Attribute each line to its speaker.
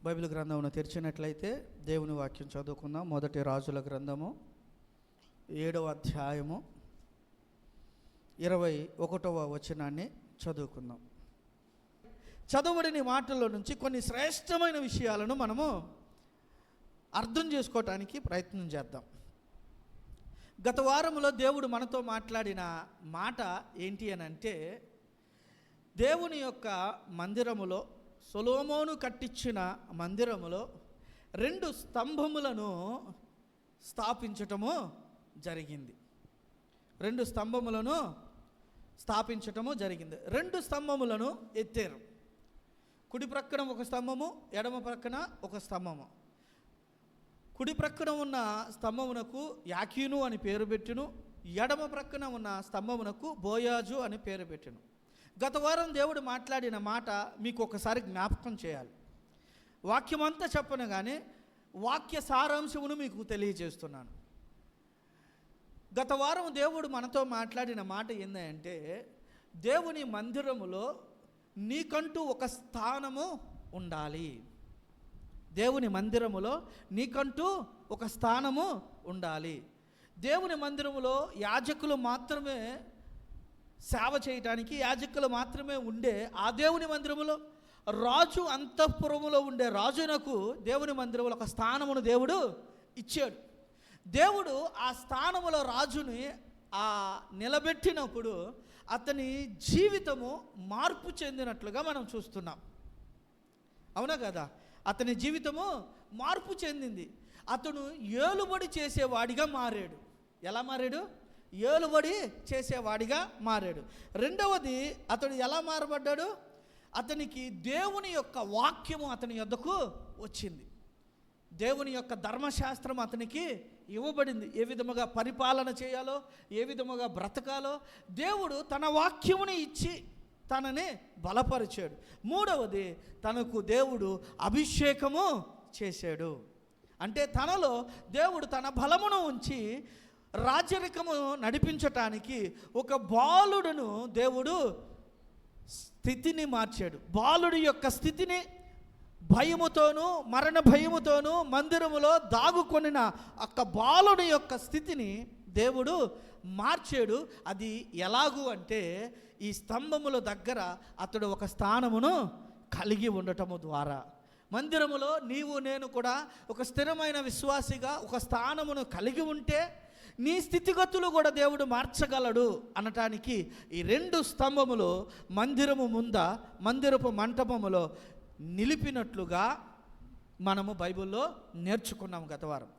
Speaker 1: Bible గ్రంథమును తెరిచినట్లయితే దేవుని వాక్యం చదువుకుందాం. మొదటి రాజుల గ్రంథము 7వ అధ్యాయము 21వ వచనాన్ని చదువుకుందాం. చదవబడిన మాటల్లో నుంచి కొన్ని శ్రేష్టమైన విషయాలను మనము అర్థం చేసుకోవటానికి ప్రయత్నం చేద్దాం. గత వారంలో దేవుడు మనతో మాట్లాడిన మాట ఏంటి అని అంటే, దేవుని యొక్క మందిరములో, సొలొమోను కట్టించిన మందిరములో 2 స్తంభములను స్థాపించటము జరిగింది. 2 స్తంభములను స్థాపించటము జరిగింది. 2 స్తంభములను ఎత్తారు. కుడి ప్రక్కన ఒక స్తంభము, ఎడమ ప్రక్కన ఒక స్తంభము. కుడి ప్రక్కన ఉన్న స్తంభమునకు యాకీను అని పేరు పెట్టును, ఎడమ ప్రక్కన ఉన్న స్తంభమునకు బోయాజు అని పేరు పెట్టును. గత వారం దేవుడు మాట్లాడిన మాట మీకు ఒకసారి జ్ఞాపకం చేయాలి. వాక్యం అంతా చెప్పను కానీ వాక్య సారాంశమును మీకు తెలియజేస్తున్నాను. గత వారం దేవుడు మనతో మాట్లాడిన మాట ఏంటంటే, దేవుని మందిరములో నీకంటూ ఒక స్థానము ఉండాలి. దేవుని మందిరములో నీకంటూ ఒక స్థానము ఉండాలి. దేవుని మందిరములో యాజకులు మాత్రమే సేవ చేయటానికి, యాజకులు మాత్రమే ఉండే ఆ దేవుని మందిరములో రాజు అంతఃపురములో ఉండే రాజునకు దేవుని మందిరములో ఒక స్థానమును దేవుడు ఇచ్చాడు. దేవుడు ఆ స్థానములో రాజుని నిలబెట్టినప్పుడు అతని జీవితము మార్పు చెందినట్లుగా మనం చూస్తున్నాం. అవునా కదా? అతని జీవితము మార్పు చెందింది. అతను ఏలుబడి చేసేవాడిగా మారాడు. ఎలా మారాడు? ఏలుబడి చేసేవాడిగా మారాడు. రెండవది, అతడు ఎలా మారబడ్డాడు? అతనికి దేవుని యొక్క వాక్యము అతని యొద్దకు వచ్చింది. దేవుని యొక్క ధర్మశాస్త్రం అతనికి ఇవ్వబడింది. ఏ విధముగా పరిపాలన చేయాలో, ఏ విధముగా బ్రతకాలో దేవుడు తన వాక్యముని ఇచ్చి తనని బలపరిచాడు. మూడవది, తనకు దేవుడు అభిషేకము చేశాడు. అంటే తనలో దేవుడు తన బలమును ఉంచి రాజరికము నడిపించటానికి ఒక బాలుడును దేవుడు స్థితిని మార్చాడు. బాలుడి యొక్క స్థితిని భయముతోనూ, మరణ భయముతోనూ మందిరములో దాగుకొనిన ఒక్క బాలుడి యొక్క స్థితిని దేవుడు మార్చాడు. అది ఎలాగూ అంటే, ఈ స్తంభముల దగ్గర అతడు ఒక స్థానమును కలిగి ఉండటము ద్వారా, మందిరములో నీవు నేను కూడా ఒక స్థిరమైన విశ్వాసిగా ఒక స్థానమును కలిగి ఉంటే నీ స్థితిగతులు కూడా దేవుడు మార్చగలడు అనటానికి ఈ 2 స్తంభములు మందిరము మందిరపు మంటపములో నిలిపినట్లుగా మనము బైబిల్లో నేర్చుకున్నాము గత వారం.